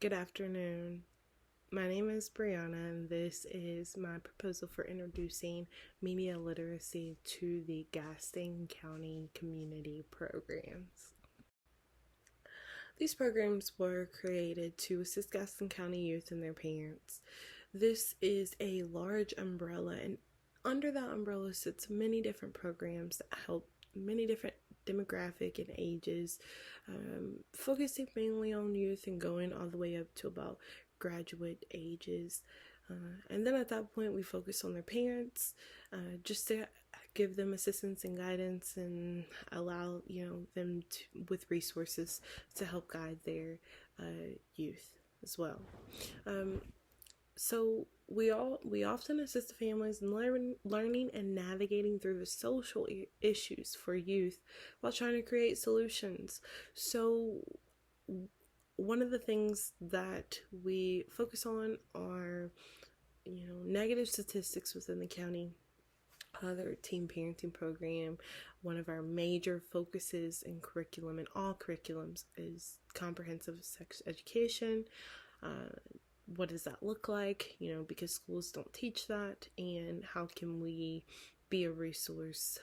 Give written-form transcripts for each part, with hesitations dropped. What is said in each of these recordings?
Good afternoon. My name is Brianna, and this is my proposal for introducing media literacy to the Gaston County community programs. These programs were created to assist Gaston County youth and their parents. This is a large umbrella, and under that umbrella sits many different programs that help many different demographic and ages, focusing mainly on youth and going all the way up to about graduate ages. And then at that point, we focus on their parents, just to give them assistance and guidance and allow them with resources to help guide their youth as well. So we often assist the families in learning and navigating through the social issues for youth while trying to create solutions. So one of the things that we focus on are negative statistics within the county. Their teen parenting program, one of our major focuses in curriculum and all curriculums is comprehensive sex education. What does that look like? Because schools don't teach that, and how can we be a resource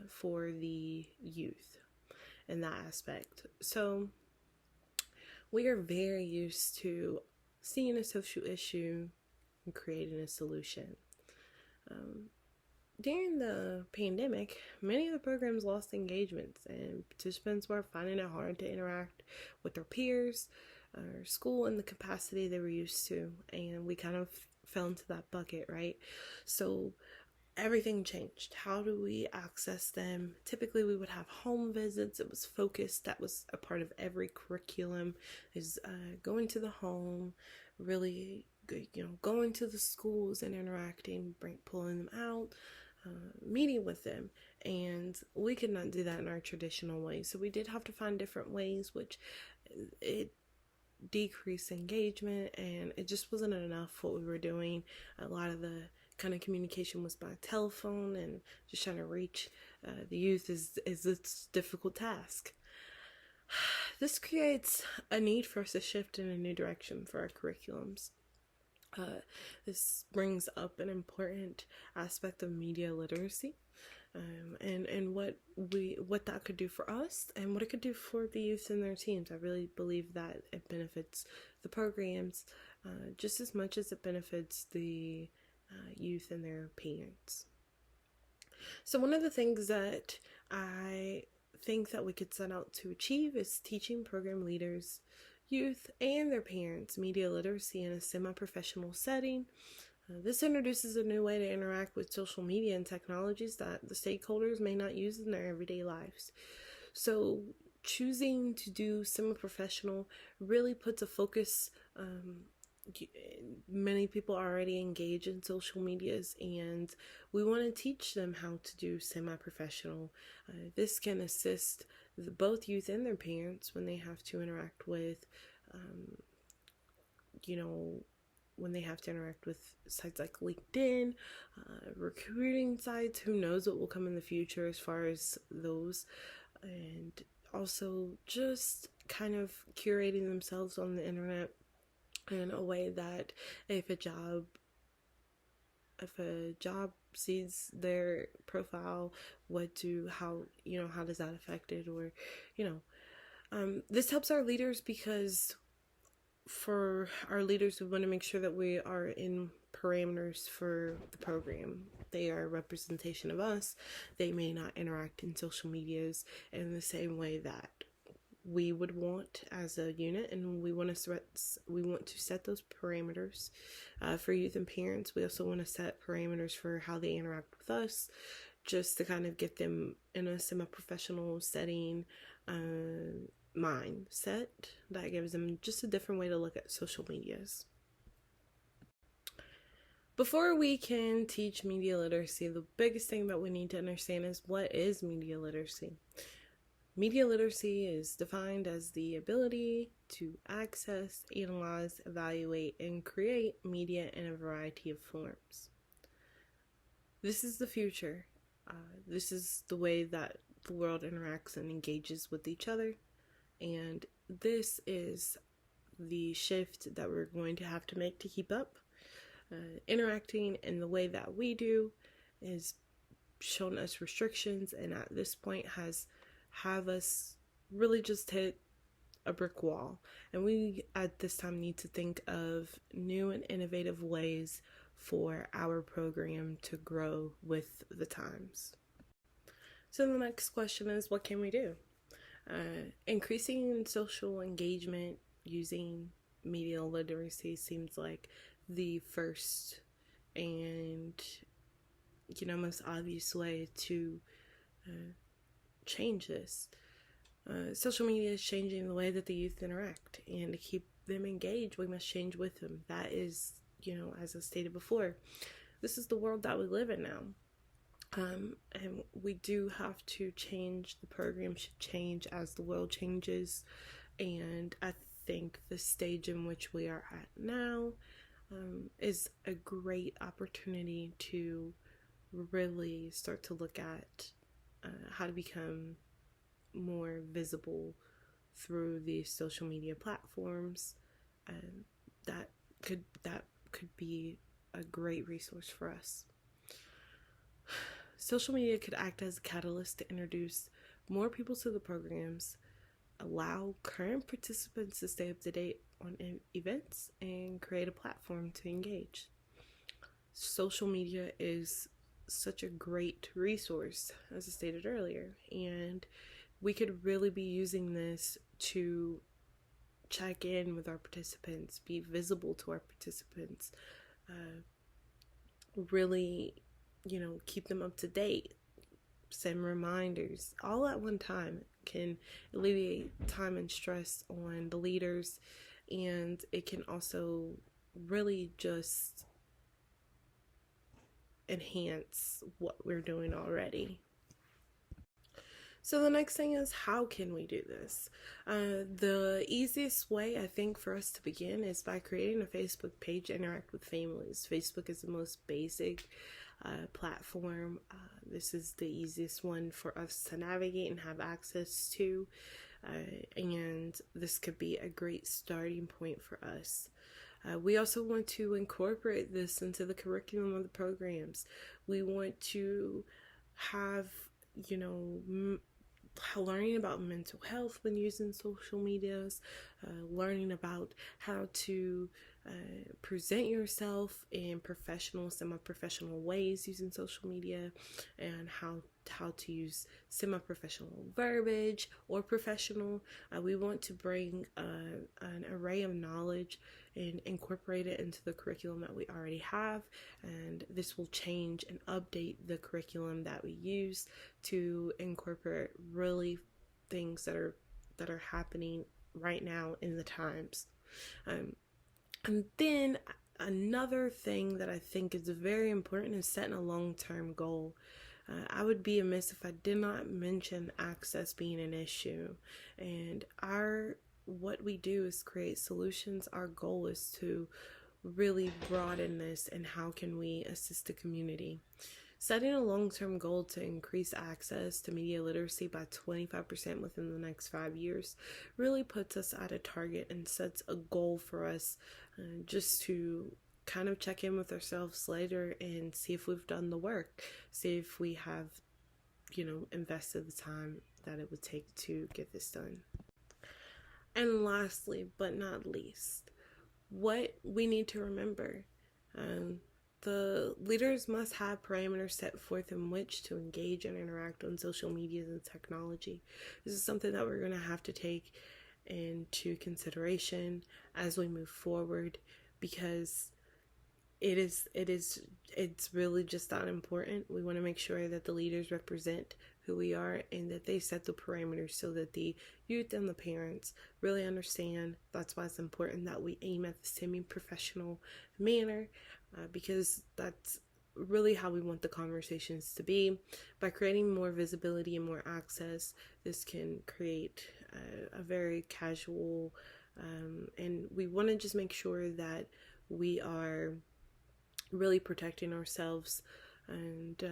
for the youth in that aspect? So we are very used to seeing a social issue and creating a solution. During the pandemic, many of the programs lost engagements, and participants were finding it hard to interact with their peers or school in the capacity they were used to, and we kind of fell into that bucket, right? So everything changed. How do we access them? Typically we would have home visits. It was focused. That was a part of every curriculum, is going to the home, really going to the schools and interacting, pulling them out, meeting with them. And we could not do that in our traditional way, so we did have to find different ways, which it decreased engagement, and it just wasn't enough what we were doing. A lot of the kind of communication was by telephone, and just trying to reach the youth is a difficult task. This creates a need for us to shift in a new direction for our curriculums. This brings up an important aspect of media literacy, and what that could do for us and what it could do for the youth and their teams. I really believe that it benefits the programs just as much as it benefits the youth and their parents. So one of the things that I think that we could set out to achieve is teaching program leaders, youth, and their parents media literacy in a semi-professional setting. This introduces a new way to interact with social media and technologies that the stakeholders may not use in their everyday lives. So choosing to do semi-professional really puts a focus. Many people already engage in social medias, and we want to teach them how to do semi-professional. This can assist both youth and their parents when they have to interact with when they have to interact with sites like LinkedIn, recruiting sites. Who knows what will come in the future as far as those, and also just kind of curating themselves on the internet in a way that if a job sees their profile, how does that affect it? Or this helps our leaders, because for our leaders, we want to make sure that we are in parameters for the program. They are a representation of us. They may not interact in social medias in the same way that we would want as a unit, and we want to set those parameters for youth and parents. We also want to set parameters for how they interact with us, just to kind of get them in a semi-professional setting mindset that gives them just a different way to look at social medias. Before we can teach media literacy, the biggest thing that we need to understand is, what is media literacy? Media literacy is defined as the ability to access, analyze, evaluate, and create media in a variety of forms. This is the future. This is the way that the world interacts and engages with each other. And this is the shift that we're going to have to make to keep up. Interacting in the way that we do is shown us restrictions, and at this point have us really just hit a brick wall. And we at this time need to think of new and innovative ways for our program to grow with the times. So the next question is, what can we do? Increasing social engagement using media literacy seems like the first and most obvious way to change this. Social media is changing the way that the youth interact, and to keep them engaged, we must change with them. That is, as I stated before, this is the world that we live in now. And we do have to change. The program should change as the world changes. And I think the stage in which we are at now is a great opportunity to really start to look at how to become more visible through these social media platforms. That could be a great resource for us. Social media could act as a catalyst to introduce more people to the programs, allow current participants to stay up to date on events, and create a platform to engage. Social media is such a great resource, as I stated earlier, and we could really be using this to check in with our participants, be visible to our participants, really keep them up to date, send reminders, all at one time. Can alleviate time and stress on the leaders, and it can also really just enhance what we're doing already. So the next thing is, how can we do this? The easiest way, I think, for us to begin is by creating a Facebook page to interact with families. Facebook is the most basic platform. This is the easiest one for us to navigate and have access to, and this could be a great starting point for us. We also want to incorporate this into the curriculum of the programs. We want to have, learning about mental health when using social medias, learning about how to present yourself in professional, semi-professional ways using social media, and how to use semi-professional verbiage or professional. We want to bring an array of knowledge and incorporate it into the curriculum that we already have, and this will change and update the curriculum that we use to incorporate really things that are happening right now in the times. And then another thing that I think is very important is setting a long-term goal. I would be amiss if I did not mention access being an issue. And what we do is create solutions. Our goal is to really broaden this, and how can we assist the community. Setting a long-term goal to increase access to media literacy by 25% within the next 5 years really puts us at a target and sets a goal for us, just to kind of check in with ourselves later and see if we've done the work, see if we have, invested the time that it would take to get this done. And lastly, but not least, what we need to remember, the leaders must have parameters set forth in which to engage and interact on social media and technology. This is something that we're going to have to take into consideration as we move forward, because it's really just that important. We want to make sure that the leaders represent who we are, and that they set the parameters so that the youth and the parents really understand. That's why it's important that we aim at the semi-professional manner, because that's really how we want the conversations to be. By creating more visibility and more access, this can create a very casual, and we want to just make sure that we are really protecting ourselves and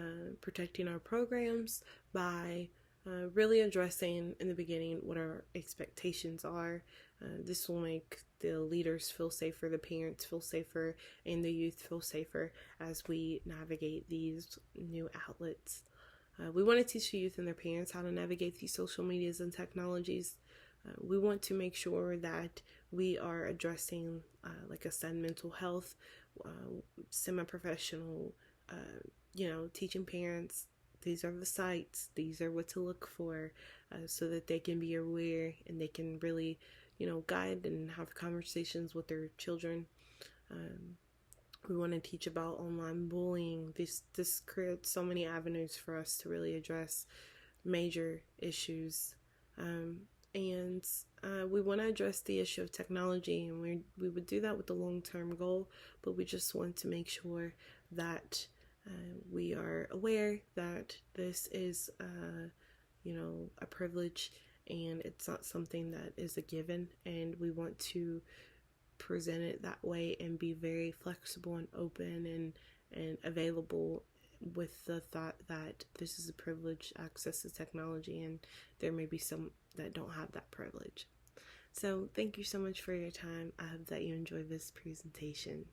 protecting our programs by really addressing in the beginning what our expectations are, This will make the leaders feel safer, the parents feel safer, and the youth feel safer as we navigate these new outlets. We want to teach the youth and their parents how to navigate these social medias and technologies. We want to make sure that we are addressing, like I said, mental health, semi-professional, teaching parents these are the sites, these are what to look for, so that they can be aware and they can really, guide and have conversations with their children. We want to teach about online bullying. This creates so many avenues for us to really address major issues. And we want to address the issue of technology, and we would do that with the long-term goal, but we just want to make sure that we are aware that this is, a privilege, and it's not something that is a given, and we want to present it that way and be very flexible and open and available, with the thought that this is a privileged access to technology, and there may be some that don't have that privilege. So thank you so much for your time. I hope that you enjoyed this presentation.